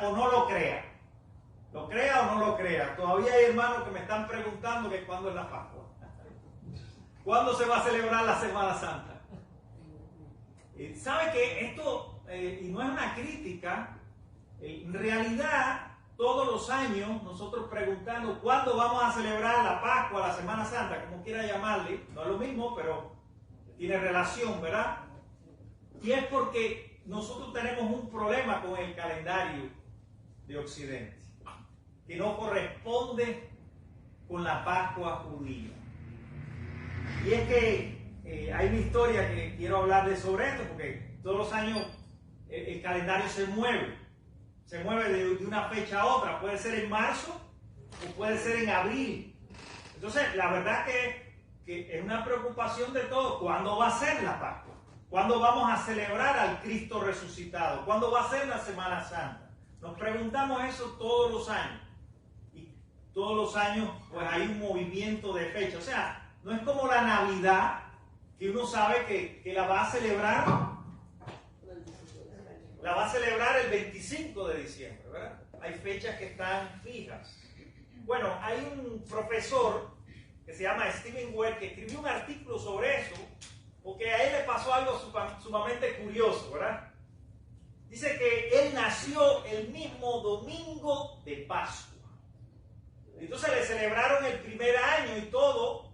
o no lo crea. Lo crea o no lo crea. Todavía hay hermanos que me están preguntando que cuándo es la Pascua. ¿Cuándo se va a celebrar la Semana Santa? ¿Sabe que esto, y no es una crítica, en realidad todos los años nosotros preguntando cuándo vamos a celebrar la Pascua, la Semana Santa, como quiera llamarle, no es lo mismo, pero tiene relación, ¿verdad? Y es porque nosotros tenemos un problema con el calendario de Occidente, que no corresponde con la Pascua judía. Y es que hay una historia que quiero hablar sobre esto, porque todos los años el calendario se mueve de una fecha a otra, puede ser en marzo o puede ser en abril. Entonces, la verdad que es una preocupación de todos. ¿Cuándo va a ser la Pascua? ¿Cuándo vamos a celebrar al Cristo resucitado? ¿Cuándo va a ser la Semana Santa? Nos preguntamos eso todos los años. Y todos los años pues hay un movimiento de fecha. O sea, no es como la Navidad, que uno sabe que la va a celebrar. La va a celebrar el 25 de diciembre, ¿verdad? Hay fechas que están fijas. Bueno, hay un profesor que se llama Stephen Webb que escribió un artículo sobre eso, porque a él le pasó algo sumamente curioso, ¿verdad? Dice que él nació el mismo domingo de Pascua. Entonces le celebraron el primer año y todo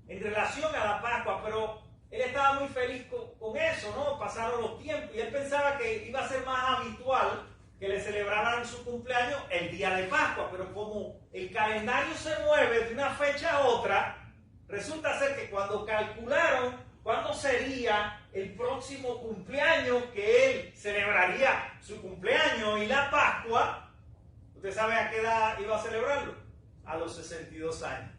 en relación a la Pascua, pero él estaba muy feliz con eso, ¿no? Pasaron los tiempos y él pensaba que iba a ser más habitual que le celebraran su cumpleaños el día de Pascua, pero como el calendario se mueve de una fecha a otra, resulta ser que cuando calcularon cuándo sería el próximo cumpleaños que él celebraría su cumpleaños y la Pascua, ¿usted sabe a qué edad iba a celebrarlo? A los 62 años.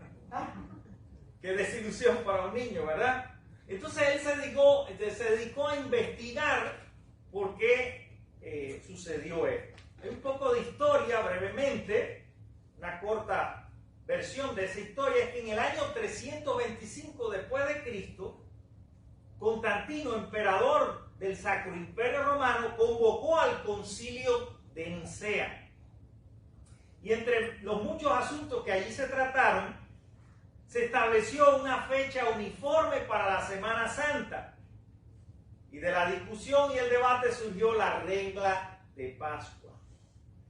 Qué desilusión para un niño, ¿verdad? Entonces él se dedicó a investigar por qué sucedió esto. Hay un poco de historia brevemente, una corta versión de esa historia, es que en el año 325 después de Cristo, Constantino, emperador del Sacro Imperio Romano, convocó al concilio de Nicea. Y entre los muchos asuntos que allí se trataron, se estableció una fecha uniforme para la Semana Santa. Y de la discusión y el debate surgió la regla de Pascua,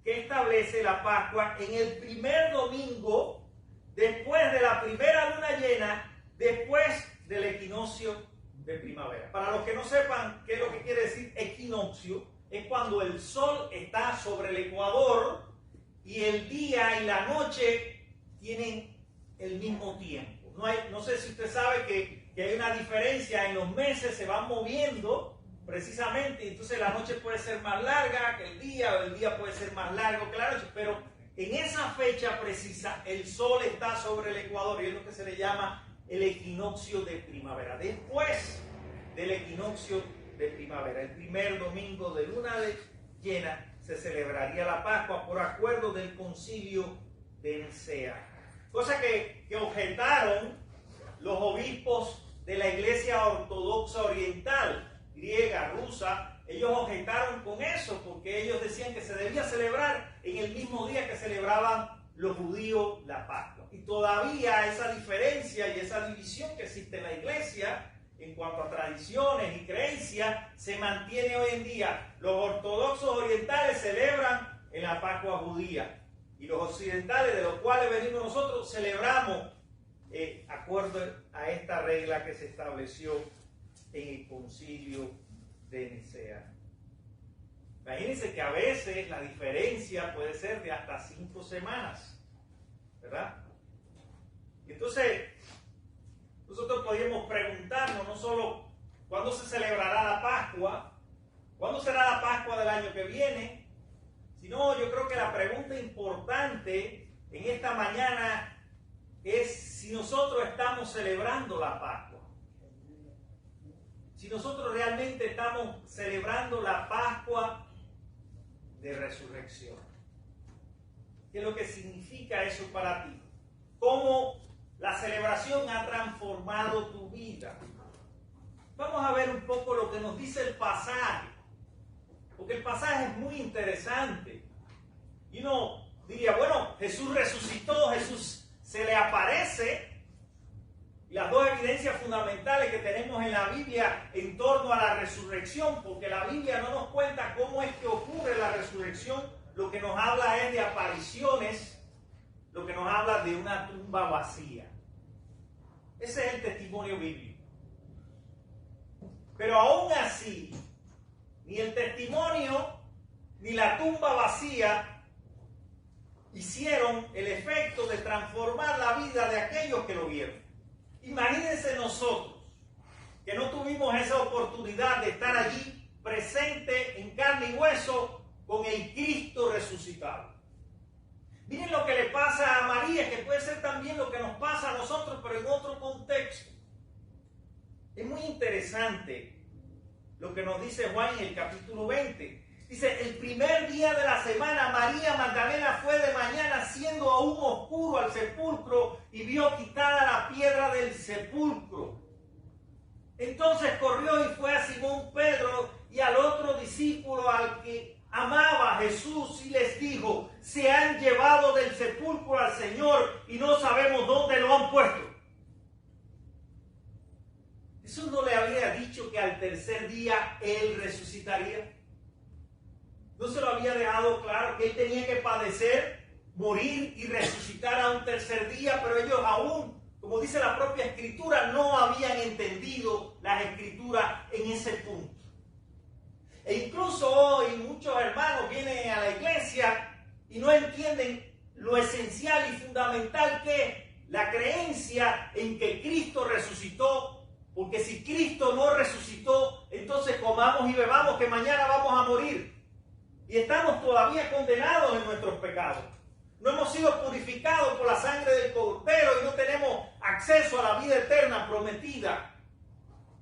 que establece la Pascua en el primer domingo después de la primera luna llena, después del equinoccio de primavera. Para los que no sepan qué es lo que quiere decir equinoccio, es cuando el sol está sobre el ecuador y el día y la noche tienen el mismo tiempo. No sé si usted sabe que hay una diferencia en los meses, se van moviendo precisamente, entonces la noche puede ser más larga que el día, o el día puede ser más largo que la noche, pero en esa fecha precisa el sol está sobre el ecuador y es lo que se le llama el equinoccio de primavera. Después del equinoccio de primavera, el primer domingo de luna llena, se celebraría la Pascua por acuerdo del concilio de Nicea. Cosa que objetaron los obispos de la Iglesia Ortodoxa Oriental, griega, rusa. Ellos objetaron con eso porque ellos decían que se debía celebrar en el mismo día que celebraban los judíos la Pascua. Y todavía esa diferencia y esa división que existe en la Iglesia en cuanto a tradiciones y creencias se mantiene hoy en día. Los ortodoxos orientales celebran en la Pascua judía y los occidentales, de los cuales venimos nosotros, celebramos acuerdo a esta regla que se estableció en el concilio de Nicea. Imagínense que a veces la diferencia puede ser de hasta 5 semanas, ¿verdad? Entonces, nosotros podríamos preguntarnos no solo cuándo se celebrará la Pascua, cuándo será la Pascua del año que viene, sino yo creo que la pregunta importante en esta mañana es si nosotros estamos celebrando la Pascua. Si nosotros realmente estamos celebrando la Pascua de resurrección. ¿Qué es lo que significa eso para ti? ¿Cómo la celebración ha transformado tu vida? Vamos a ver un poco lo que nos dice el pasaje, porque el pasaje es muy interesante. Y uno diría, bueno, Jesús resucitó, Jesús se le aparece. Y las dos evidencias fundamentales que tenemos en la Biblia en torno a la resurrección, porque la Biblia no nos cuenta cómo es que ocurre la resurrección, lo que nos habla es de apariciones, lo que nos habla de una tumba vacía. Ese es el testimonio bíblico. Pero aún así, ni el testimonio ni la tumba vacía hicieron el efecto de transformar la vida de aquellos que lo vieron. Imagínense nosotros, que no tuvimos esa oportunidad de estar allí presente en carne y hueso con el Cristo resucitado. Miren lo que le pasa a María, que puede ser también lo que nos pasa a nosotros, pero en otro contexto. Es muy interesante lo que nos dice Juan en el capítulo 20. Dice, el primer día de la semana, María Magdalena fue de mañana, siendo aún oscuro, al sepulcro y vio quitada la piedra del sepulcro. Entonces corrió y fue a Simón Pedro y al otro discípulo al que amaba a Jesús y les dijo, se han llevado del sepulcro al Señor y no sabemos dónde lo han puesto. ¿Jesús no le había dicho que al tercer día Él resucitaría? ¿No se lo había dejado claro que Él tenía que padecer, morir y resucitar a un tercer día? Pero ellos aún, como dice la propia Escritura, no habían entendido las Escrituras en ese punto. E incluso hoy muchos hermanos vienen a la iglesia y no entienden lo esencial y fundamental que es la creencia en que Cristo resucitó. Porque si Cristo no resucitó, entonces comamos y bebamos que mañana vamos a morir. Y estamos todavía condenados en nuestros pecados. No hemos sido purificados por la sangre del Cordero y no tenemos acceso a la vida eterna prometida.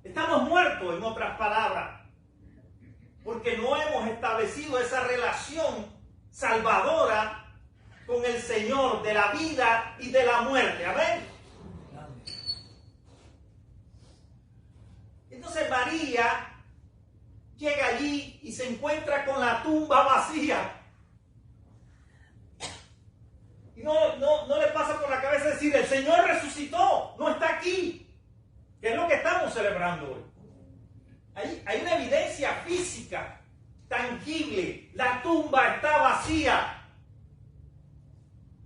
Estamos muertos, en otras palabras, porque no hemos establecido esa relación salvadora con el Señor de la vida y de la muerte. Amén. Entonces María llega allí y se encuentra con la tumba vacía. Y no le pasa por la cabeza decir, el Señor resucitó, no está aquí. Que es lo que estamos celebrando hoy. Hay una evidencia física, tangible. La tumba está vacía.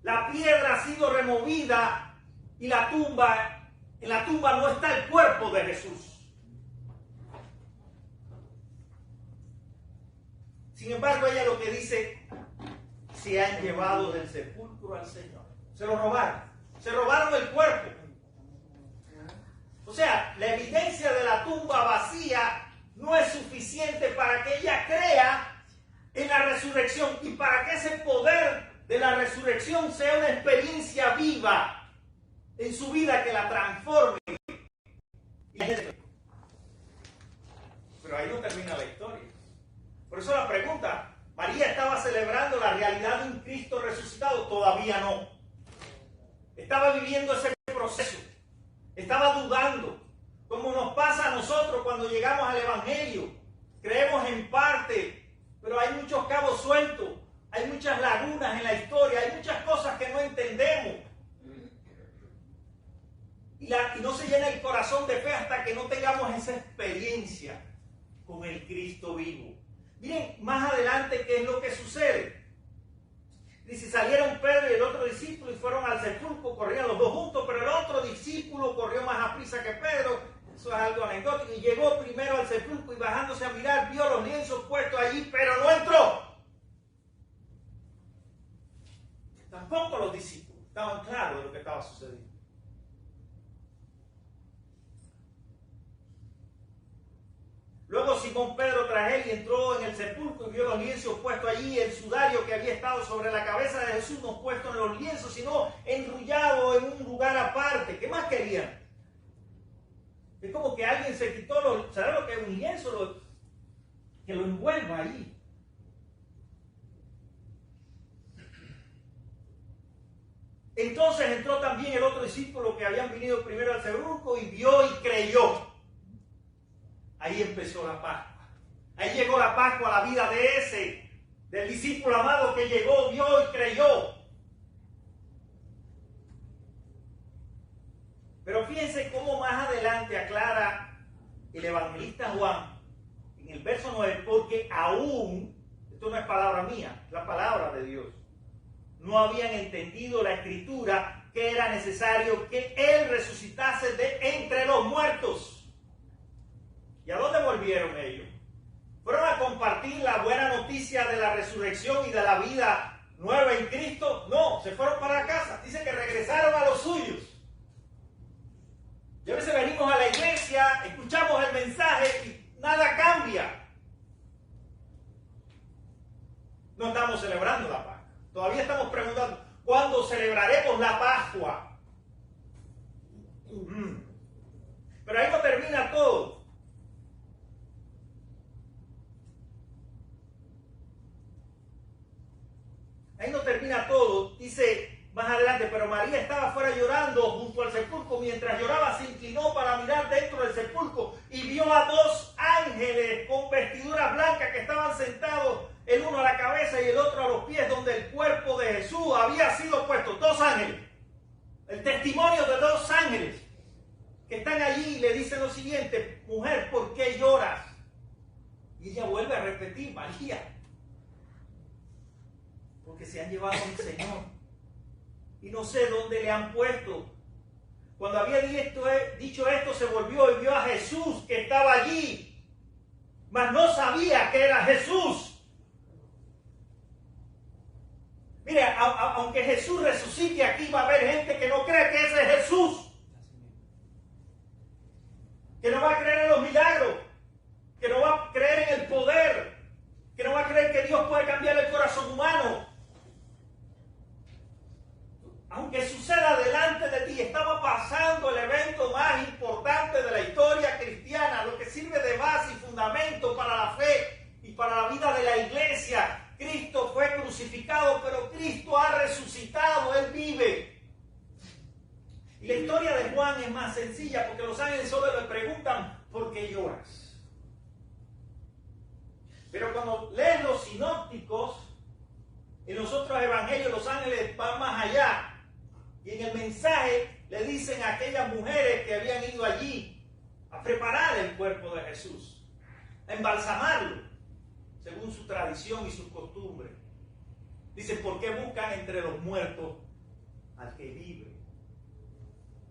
La piedra ha sido removida y en la tumba no está el cuerpo de Jesús. Sin embargo, ella lo que dice, se han llevado del sepulcro al Señor. Se lo robaron. Se robaron el cuerpo. O sea, la evidencia de la tumba vacía no es suficiente para que ella crea en la resurrección y para que ese poder de la resurrección sea una experiencia viva en su vida que la transforme. Pero ahí no termina la historia. Por eso la pregunta, ¿María estaba celebrando la realidad de un Cristo resucitado? Todavía no. Estaba viviendo ese proceso. Estaba dudando. Como nos pasa a nosotros cuando llegamos al Evangelio. Creemos en parte, pero hay muchos cabos sueltos. Hay muchas lagunas en la historia. Hay muchas cosas que no entendemos. Y no se llena el corazón de fe hasta que no tengamos esa experiencia con el Cristo vivo. Miren, más adelante, ¿qué es lo que sucede? Dice, salieron Pedro y el otro discípulo y fueron al sepulcro, corrían los dos juntos, pero el otro discípulo corrió más aprisa que Pedro, eso es algo anecdótico, y llegó primero al sepulcro y bajándose a mirar, vio los lienzos puestos allí, pero no entró. Tampoco los discípulos estaban claros de lo que estaba sucediendo. Luego Simón Pedro tras él y entró en el sepulcro y vio los lienzos puestos allí, el sudario que había estado sobre la cabeza de Jesús no puesto en los lienzos, sino enrullado en un lugar aparte. ¿Qué más querían? Es como que alguien se quitó ¿sabes lo que es un lienzo? Que lo envuelva allí. Entonces entró también el otro discípulo que habían venido primero al sepulcro y vio y creyó. Ahí empezó la Pascua. Ahí llegó la Pascua a la vida de ese del discípulo amado que llegó, vio y creyó. Pero fíjense cómo más adelante aclara el evangelista Juan en el verso 9, porque aún, esto no es palabra mía, es la palabra de Dios, no habían entendido la escritura que era necesario que Él resucitase de entre los muertos. ¿Y a dónde volvieron ellos? ¿Fueron a compartir la buena noticia de la resurrección y de la vida nueva en Cristo? No, se fueron para casa. Dice que regresaron a los suyos. Y a veces venimos a la iglesia, escuchamos el mensaje y nada cambia. No estamos celebrando la Pascua. Todavía estamos preguntando, ¿cuándo celebraremos la Pascua? Pero ahí no termina todo. Ahí no termina todo. Dice más adelante, pero María estaba fuera llorando junto al sepulcro. Mientras lloraba se inclinó para mirar dentro del sepulcro y vio a dos ángeles con vestiduras blancas que estaban sentados, el uno a la cabeza y el otro a los pies, donde el cuerpo de Jesús había sido puesto. Dos ángeles. El testimonio de dos ángeles que están allí y le dicen lo siguiente: mujer, ¿por qué lloras? Y ella vuelve a repetir: María, porque se han llevado a mi Señor y no sé dónde le han puesto. Cuando había dicho esto, se volvió y vio a Jesús que estaba allí, mas no sabía que era Jesús. Mire, aunque Jesús resucite aquí, va a haber gente que no cree que ese es Jesús, que no va a creer en los milagros, que no va a creer en el poder, que no va a creer que Dios puede cambiar el corazón humano. Aunque suceda delante de ti, estaba pasando el evento más importante de la historia cristiana, lo que sirve de base y fundamento para la fe y para la vida de la iglesia. Cristo fue crucificado, pero Cristo ha resucitado, Él vive. Y la historia de Juan es más sencilla, porque los ángeles solo le preguntan: ¿por qué lloras? Pero cuando lees los sinópticos, en los otros evangelios los ángeles van más allá. Y en el mensaje le dicen a aquellas mujeres que habían ido allí a preparar el cuerpo de Jesús, a embalsamarlo, según su tradición y sus costumbres. Dicen: ¿por qué buscan entre los muertos al que vive?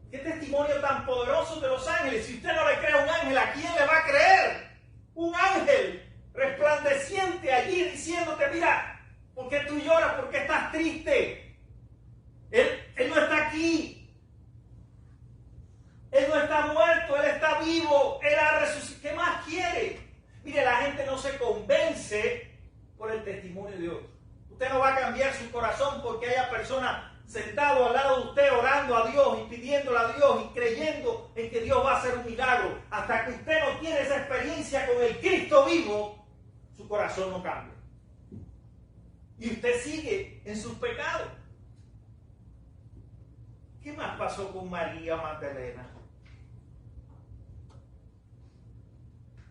¿Qué testimonio tan poderoso de los ángeles? Si usted no le cree a un ángel, ¿a quién le va a creer? Un ángel resplandeciente allí diciéndote: mira, ¿por qué tú lloras? ¿Por qué estás triste? Él no está aquí. Él no está muerto, Él está vivo. Él ha resucitado. ¿Qué más quiere? Mire, la gente no se convence por el testimonio de otro. Usted no va a cambiar su corazón porque haya personas sentadas al lado de usted orando a Dios y pidiéndole a Dios y creyendo en que Dios va a hacer un milagro. Hasta que usted no tiene esa experiencia con el Cristo vivo, su corazón no cambia. Y usted sigue en sus pecados. ¿Qué más pasó con María Magdalena?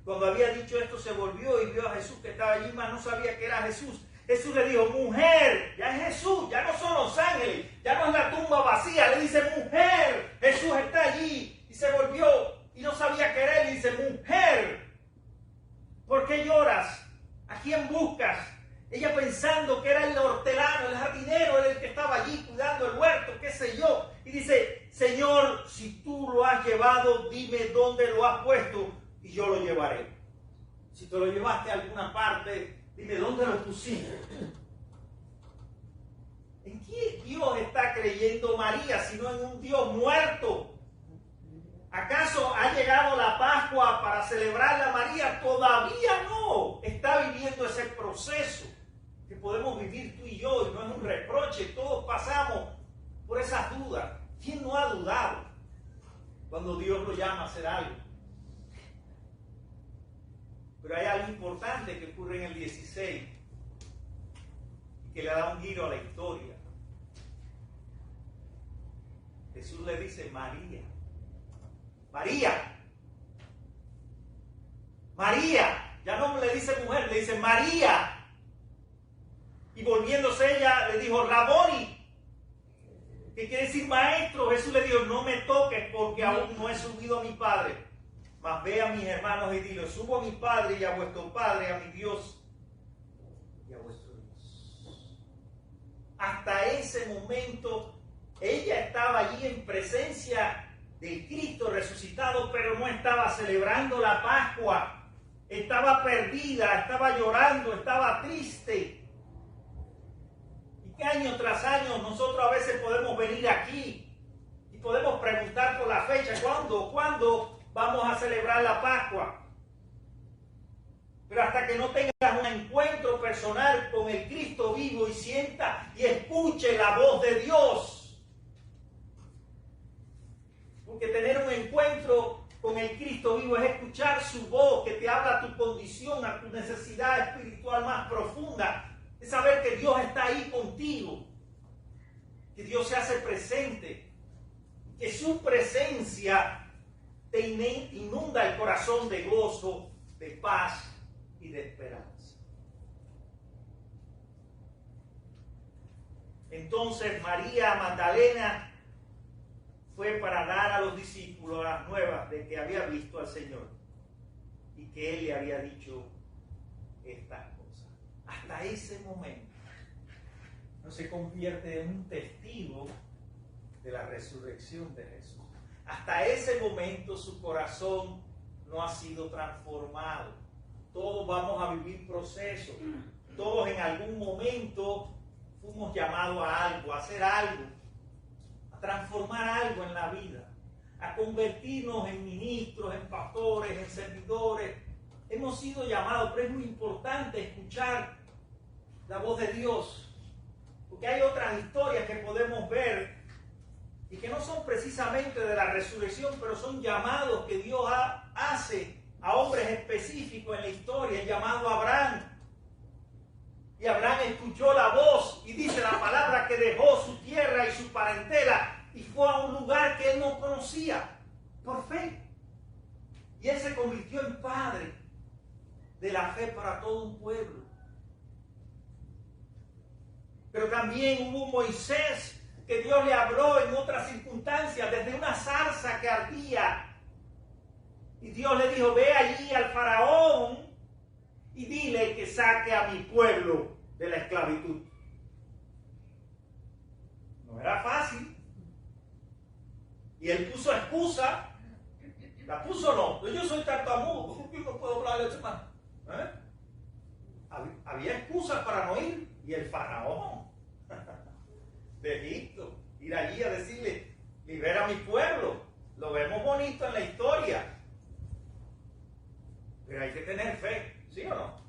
Cuando había dicho esto, se volvió y vio a Jesús que estaba allí, mas no sabía que era Jesús. Jesús le dijo: mujer, ya es Jesús, ya no son los ángeles, ya no es la tumba vacía. Le dice: mujer, Jesús está allí. Y se volvió y no sabía que era él. Y dice: mujer, ¿por qué lloras? ¿A quién buscas? Ella pensando que era el hortelano, el jardinero, el que estaba allí cuidando el huerto, qué sé yo. Y dice: Señor, si tú lo has llevado, dime dónde lo has puesto y yo lo llevaré. Si te lo llevaste a alguna parte, dime dónde lo pusiste. ¿En qué Dios está creyendo María, sino en un Dios muerto? ¿Acaso ha llegado la Pascua para celebrarla María? Todavía no. Está viviendo ese proceso que podemos vivir tú y yo, y no es un reproche. Todos pasamos por esas dudas. ¿Quién no ha dudado cuando Dios lo llama a hacer algo? Pero hay algo importante que ocurre en el 16 y que le da un giro a la historia. Jesús le dice: María. María. María. Ya no le dice mujer, le dice María. Y volviéndose ella le dijo, Raboni, que quiere decir maestro. Jesús le dijo, no me toques porque aún no he subido a mi Padre. Mas ve a mis hermanos y dile, subo a mi Padre y a vuestro Padre, a mi Dios y a vuestro Dios. Hasta ese momento ella estaba allí en presencia del Cristo resucitado, pero no estaba celebrando la Pascua. Estaba perdida, estaba llorando, estaba triste. Y que año tras año nosotros a veces podemos venir aquí y podemos preguntar por la fecha, ¿cuándo vamos a celebrar la Pascua? Pero hasta que no tengas un encuentro personal con el Cristo vivo y sienta y escuche la voz de Dios. Porque tener un encuentro con el Cristo vivo es escuchar su voz que te habla a tu condición, a tu necesidad espiritual más profunda. Es saber que Dios está ahí contigo, que Dios se hace presente, que su presencia te inunda el corazón de gozo, de paz y de esperanza. Entonces María Magdalena fue para dar a los discípulos las nuevas de que había visto al Señor y que Él le había dicho estas cosas. Hasta ese momento no se convierte en un testigo de la resurrección de Jesús. Hasta ese momento su corazón no ha sido transformado. Todos vamos a vivir procesos. Todos en algún momento fuimos llamados a algo, a hacer algo, a transformar algo en la vida, a convertirnos en ministros, en pastores, en servidores. Hemos sido llamados, pero es muy importante escuchar la voz de Dios, porque hay otras historias que podemos ver y que no son precisamente de la resurrección, pero son llamados que Dios hace a hombres específicos en la historia. El llamado a Abraham. Y Abraham escuchó la voz y dice la palabra que dejó su tierra y su parentela y fue a un lugar que él no conocía por fe. Y él se convirtió en padre de la fe para todo un pueblo. Pero también hubo Moisés, que Dios le habló en otras circunstancias, desde una zarza que ardía. Y Dios le dijo, ve allí al faraón y dile que saque a mi pueblo de la esclavitud. No era fácil. Y él puso excusa. ¿La puso o no? Yo soy tartamudo, ¿por qué no puedo hablar de eso? Había excusas para no ir. Y el faraón de Egipto, ir allí a decirle, libera a mi pueblo. Lo vemos bonito en la historia. Pero hay que tener fe. ¿Sí o no?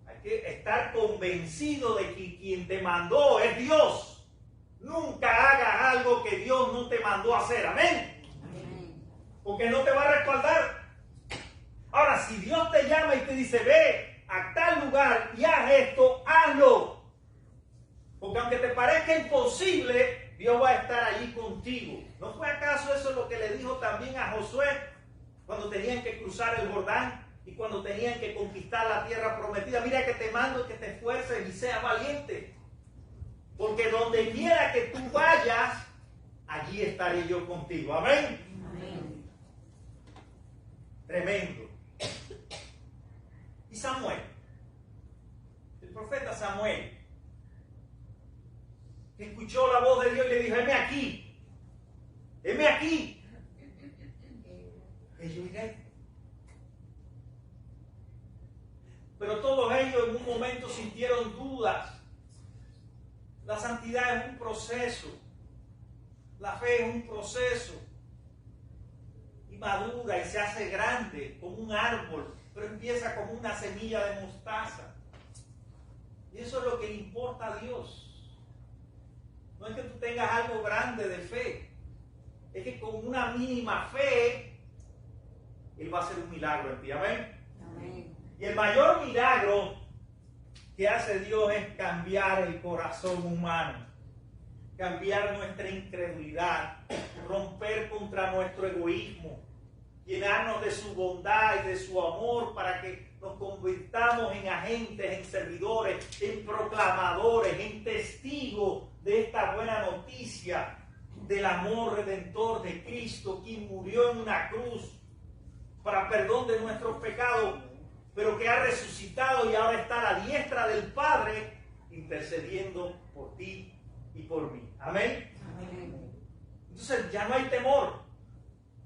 Hay que estar convencido de que quien te mandó es Dios. Nunca hagas algo que Dios no te mandó a hacer. Amén. Amén. Porque no te va a respaldar. Ahora, si Dios te llama y te dice, ve a tal lugar y haz esto, hazlo. Porque aunque te parezca imposible, Dios va a estar allí contigo. ¿No fue acaso eso lo que le dijo también a Josué cuando tenían que cruzar el Jordán? Y cuando tenían que conquistar la tierra prometida, mira que te mando que te esfuerces y seas valiente. Porque donde quiera que tú vayas, allí estaré yo contigo. Amén. Amén. Tremendo. Y Samuel, el profeta Samuel, que escuchó la voz de Dios y le dijo, heme aquí, heme aquí. Y yo iré. Pero todos ellos en un momento sintieron dudas. La santidad es un proceso. La fe es un proceso. Y madura y se hace grande como un árbol, pero empieza como una semilla de mostaza. Y eso es lo que le importa a Dios. No es que tú tengas algo grande de fe. Es que con una mínima fe, Él va a hacer un milagro en ti. Amén. Amén. Y el mayor milagro que hace Dios es cambiar el corazón humano, cambiar nuestra incredulidad, romper contra nuestro egoísmo, llenarnos de su bondad y de su amor para que nos convirtamos en agentes, en servidores, en proclamadores, en testigos de esta buena noticia del amor redentor de Cristo, quien murió en una cruz para perdón de nuestros pecados, pero que ha resucitado y ahora está a la diestra del Padre, intercediendo por ti y por mí. Amén. Amén. Entonces ya no hay temor.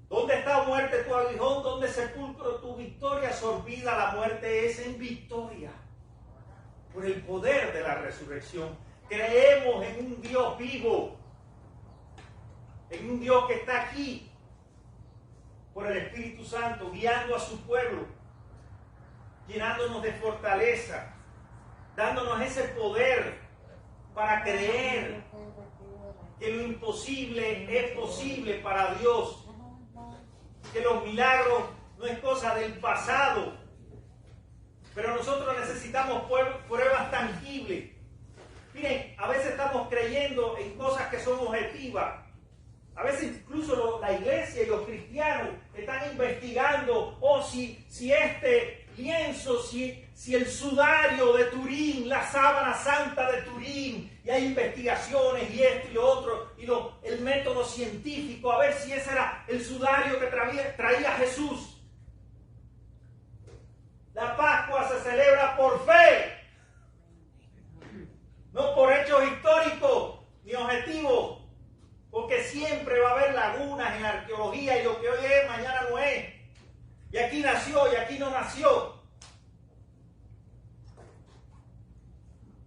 ¿Dónde está muerte tu aguijón? ¿Dónde sepulcro tu victoria? Sorbida la muerte es en victoria. Por el poder de la resurrección. Creemos en un Dios vivo. En un Dios que está aquí. Por el Espíritu Santo, guiando a su pueblo. Llenándonos de fortaleza. Dándonos ese poder para creer que lo imposible es posible para Dios. Que los milagros no es cosa del pasado, pero nosotros necesitamos pruebas tangibles. Miren, a veces estamos creyendo en cosas que son objetivas. A veces incluso la iglesia y los cristianos están investigando, si este lienzo, si el sudario de Turín, la sábana santa de Turín, y hay investigaciones y esto y lo otro, y el método científico, a ver si ese era el sudario que traía Jesús. La Pascua se celebra por fe, no por hechos históricos ni objetivos, porque siempre va a haber lagunas en la arqueología y lo que hoy es, mañana no es. Y aquí nació y aquí no nació.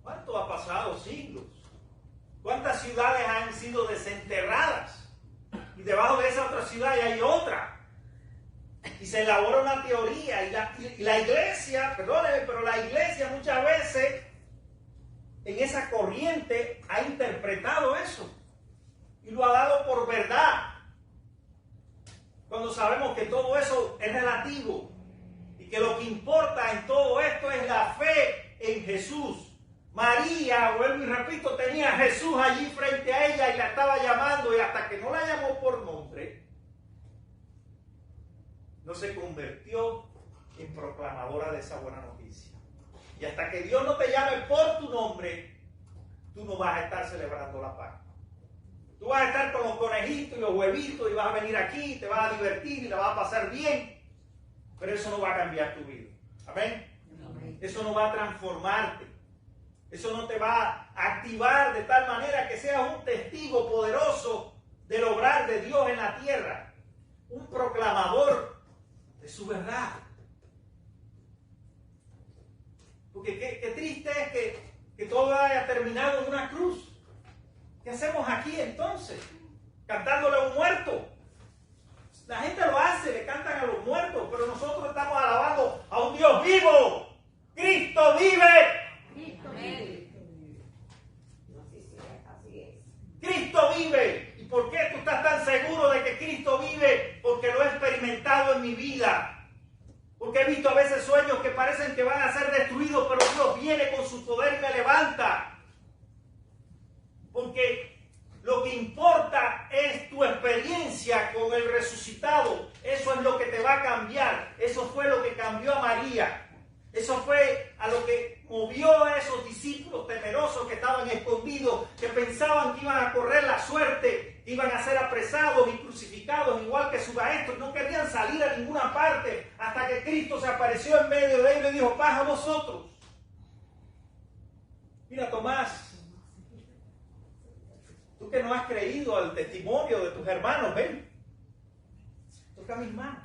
¿Cuánto ha pasado? Siglos. ¿Cuántas ciudades han sido desenterradas? Y debajo de esa otra ciudad ya hay otra. Y se elabora una teoría. Y la iglesia, perdónenme, pero la iglesia muchas veces en esa corriente ha interpretado eso. Y lo ha dado por verdad. Cuando sabemos que todo eso es relativo. Y que lo que importa en todo esto es la fe en Jesús. María, vuelvo y repito, tenía a Jesús allí frente a ella y la estaba llamando, y hasta que no la llamó por nombre, no se convirtió en proclamadora de esa buena noticia. Y hasta que Dios no te llame por tu nombre, tú no vas a estar celebrando la Pascua. Tú vas a estar con los conejitos y los huevitos y vas a venir aquí, te vas a divertir y la vas a pasar bien, pero eso no va a cambiar tu vida. ¿Amén? Amén. Eso no va a transformarte. Eso no te va a activar de tal manera que seas un testigo poderoso del obrar de Dios en la tierra. Un proclamador de su verdad. Porque qué triste es que todo haya terminado en una cruz. ¿Qué hacemos aquí entonces? Cantándole a un muerto. La gente lo hace, le cantan a los muertos, pero nosotros estamos alabando a un Dios vivo. ¡Cristo vive! Cristo vive. ¿Y por qué tú estás tan seguro de que Cristo vive? Porque lo he experimentado en mi vida. Porque he visto a veces sueños que parecen que van a ser destruidos, pero Dios viene con su poder y me levanta. Porque lo que importa es tu experiencia con el resucitado. Eso es lo que te va a cambiar. Eso fue lo que cambió a María. Eso fue a lo que movió a esos discípulos temerosos que estaban escondidos, que pensaban que iban a correr la suerte, que iban a ser apresados y crucificados igual que su maestro. No querían salir a ninguna parte hasta que Cristo se apareció en medio de ellos y dijo: paz a vosotros. Mira, Tomás, tú que no has creído al testimonio de tus hermanos, ven, toca mis manos,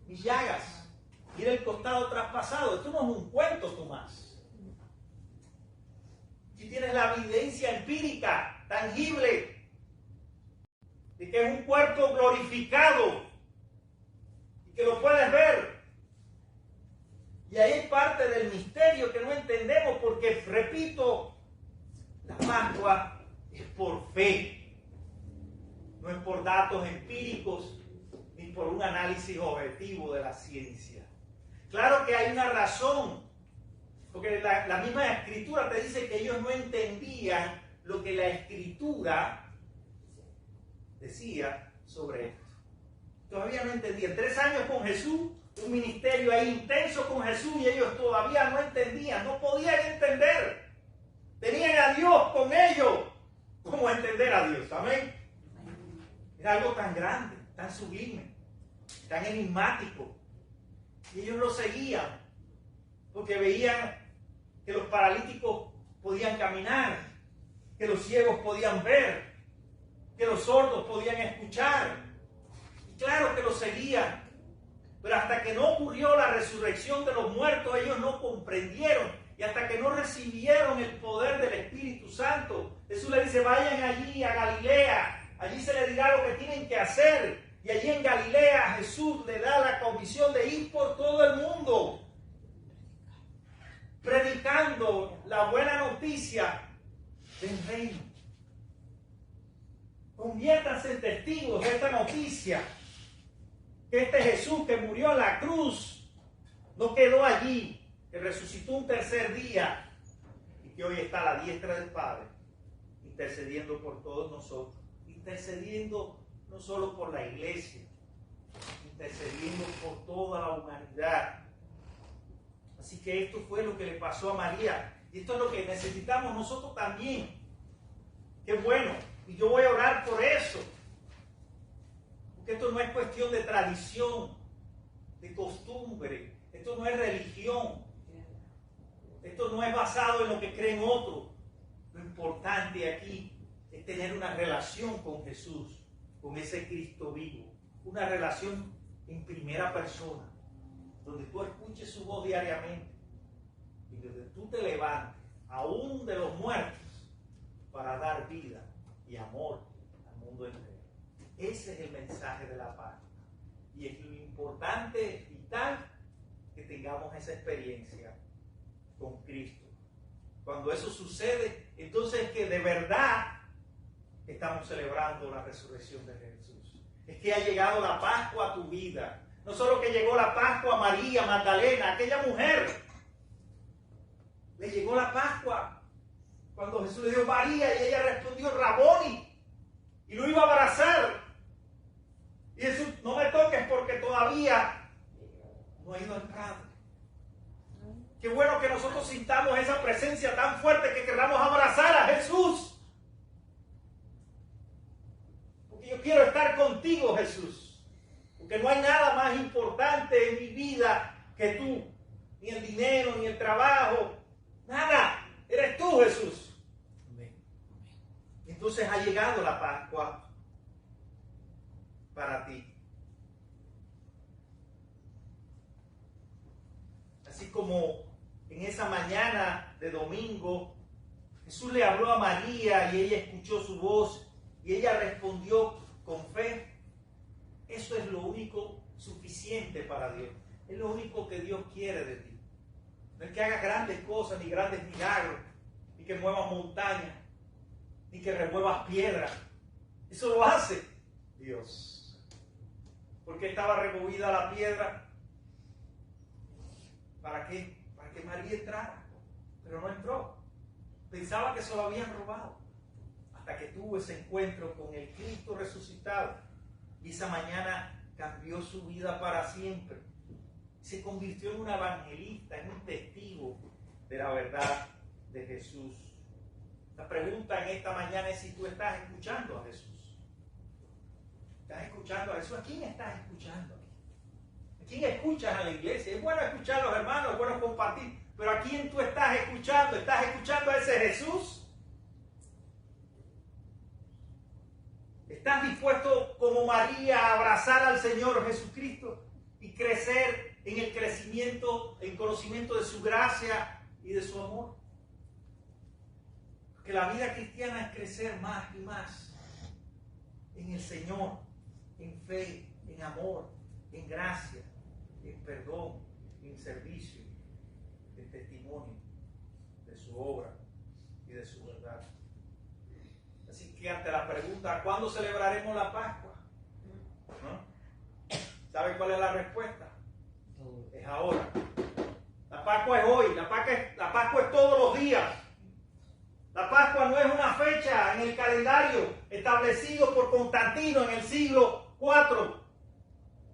mis llagas. Mira el costado traspasado. Esto no es un cuento, Tomás. Aquí tienes la evidencia empírica, tangible, de que es un cuerpo glorificado y que lo puedes ver. Y ahí es parte del misterio que no entendemos, porque, repito, la Pascua es por fe, no es por datos empíricos ni por un análisis objetivo de la ciencia. Claro que hay una razón, porque la misma Escritura te dice que ellos no entendían lo que la Escritura decía sobre esto. Todavía no entendían. 3 años con Jesús un ministerio ahí intenso con Jesús y ellos todavía no entendían, no podían entender. Tenían a Dios con ellos. ¿Cómo entender a Dios? Amén. Era algo tan grande, tan sublime, tan enigmático. Y ellos lo seguían porque veían que los paralíticos podían caminar, que los ciegos podían ver, que los sordos podían escuchar. Y claro que lo seguían. Pero hasta que no ocurrió la resurrección de los muertos, ellos no comprendieron. Y hasta que no recibieron el poder del Espíritu Santo, Jesús le dice, vayan allí a Galilea. Allí se les dirá lo que tienen que hacer. Y allí en Galilea Jesús le da la comisión de ir por todo el mundo, predicando la buena noticia del reino. Conviértanse en testigos de esta noticia. Que este Jesús que murió en la cruz no quedó allí, que resucitó un tercer día y que hoy está a la diestra del Padre, intercediendo por todos nosotros, intercediendo no solo por la iglesia, intercediendo por toda la humanidad. Así que esto fue lo que le pasó a María y esto es lo que necesitamos nosotros también. Qué bueno, y yo voy a orar por eso. Porque esto no es cuestión de tradición, de costumbre. Esto no es religión. Esto no es basado en lo que creen otros. Lo importante aquí es tener una relación con Jesús, con ese Cristo vivo. Una relación en primera persona, donde tú escuches su voz diariamente y donde tú te levantes, aún de los muertos, para dar vida y amor al mundo entero. Ese es el mensaje de la paz. Y es lo importante, vital, que tengamos esa experiencia con Cristo. Cuando eso sucede, entonces es que de verdad estamos celebrando la resurrección de Jesús. Es que ha llegado la Pascua a tu vida. No solo que llegó la Pascua a María Magdalena, aquella mujer. Le llegó la Pascua cuando Jesús le dijo María y ella respondió Raboni. Y lo iba a abrazar. Y Jesús, no me toques porque todavía no he ido al Padre. Qué bueno que nosotros sintamos esa presencia tan fuerte que queramos abrazar a Jesús. Porque yo quiero estar contigo, Jesús. Porque no hay nada más importante en mi vida que tú. Ni el dinero, ni el trabajo. Nada. Eres tú, Jesús. Entonces ha llegado la Pascua para ti. Así como en esa mañana de domingo Jesús le habló a María y ella escuchó su voz y ella respondió con fe. Eso es lo único suficiente para Dios. Es lo único que Dios quiere de ti. No es que hagas grandes cosas ni grandes milagros, ni que muevas montañas, ni que remuevas piedras. Eso lo hace Dios. Porque estaba removida la piedra. ¿Para qué? Para que María entrara. Pero no entró. Pensaba que se lo habían robado. Hasta que tuvo ese encuentro con el Cristo resucitado. Y esa mañana cambió su vida para siempre. Se convirtió en un evangelista, en un testigo de la verdad de Jesús. La pregunta en esta mañana es si tú estás escuchando a Jesús. ¿Estás escuchando a Jesús? ¿A quién estás escuchando? ¿A quién escuchas a la iglesia? Es bueno escuchar a los hermanos, es bueno compartir, pero ¿a quién tú estás escuchando? ¿Estás escuchando a ese Jesús? ¿Estás dispuesto como María a abrazar al Señor Jesucristo y crecer en el crecimiento, en conocimiento de su gracia y de su amor? Porque la vida cristiana es crecer más y más en el Señor, en fe, en amor, en gracia, en perdón, en servicio, en testimonio de su obra y de su verdad. Así que ante la pregunta, ¿cuándo celebraremos la Pascua? ¿No? ¿Sabe cuál es la respuesta? Es ahora. La Pascua es hoy, la Pascua es todos los días. La Pascua no es una fecha en el calendario establecido por Constantino en el siglo IV.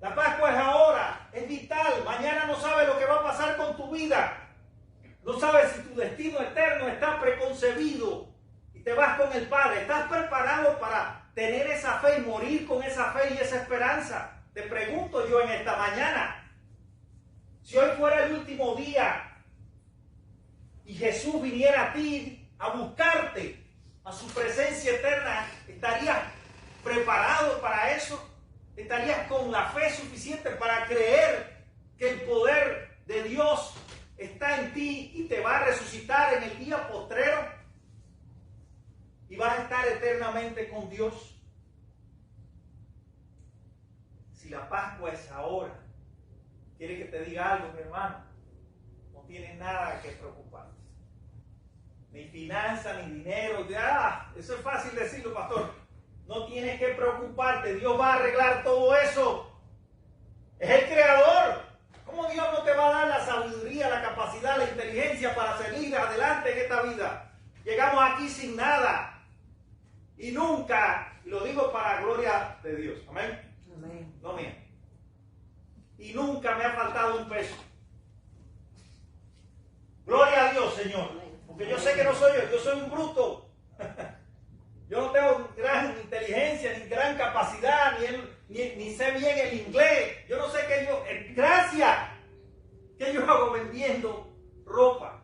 La Pascua es ahora. es vital. Mañana no sabes lo que va a pasar con tu vida. No sabes si tu destino eterno está preconcebido y te vas con el Padre. ¿Estás preparado para tener esa fe y morir con esa fe y esa esperanza? Te pregunto yo en esta mañana, si hoy fuera el último día y Jesús viniera a ti a buscarte a su presencia eterna, ¿estarías preparado para eso? ¿Estarías con la fe suficiente para creer que el poder de Dios está en ti y te va a resucitar en el día postrero? Y vas a estar eternamente con Dios. Si la Pascua es ahora, quiere que te diga algo, mi hermano. No tienes nada que preocuparte. Ni finanza, ni dinero. Eso es fácil decirlo, pastor. No tienes que preocuparte. Dios va a arreglar todo eso. Es el creador. ¿Cómo Dios no te va a dar la sabiduría, la capacidad, la inteligencia para seguir adelante en esta vida? Llegamos aquí sin nada. Y nunca, y lo digo para gloria de Dios. Amén. Amén. No mía. Y nunca me ha faltado un peso. Gloria a Dios, Señor. Porque yo sé que no soy yo soy un bruto. Yo no tengo gran inteligencia, ni gran capacidad, ni sé bien el inglés. Yo no sé qué yo... Gracias. ¿Qué yo hago vendiendo ropa?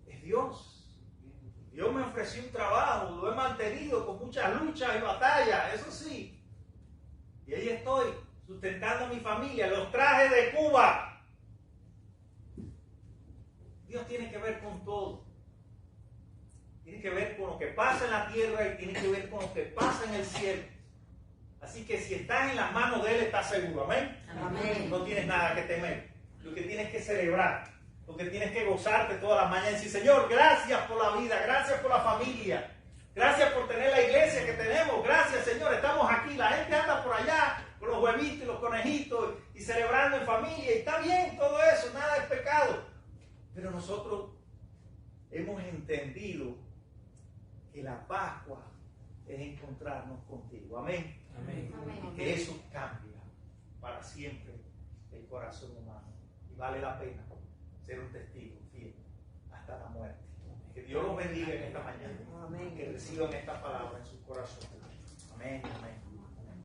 Es Dios. Dios me ofreció un trabajo, lo he mantenido con muchas luchas y batallas, eso sí. Y ahí estoy, sustentando a mi familia, los traje de Cuba. Dios tiene que ver con todo. Tiene que ver con lo que pasa en la tierra y tiene que ver con lo que pasa en el cielo. Así que si estás en las manos de Él, estás seguro. Amén. Amén. No tienes nada que temer. Lo que tienes que celebrar. Lo que tienes que gozarte todas las mañanas y decir, Señor, gracias por la vida, gracias por la familia, gracias por tener la iglesia que tenemos, gracias, Señor, estamos aquí. La gente anda por allá con los huevitos y los conejitos y celebrando en familia, y está bien todo eso, nada es pecado. Pero nosotros hemos entendido que la Pascua es encontrarnos contigo. Amén. Amén. Y que eso cambia para siempre el corazón humano. Y vale la pena ser un testigo fiel hasta la muerte. Que Dios los bendiga en esta mañana. Amén. Que reciban esta palabra en su corazón. Amén. Amén.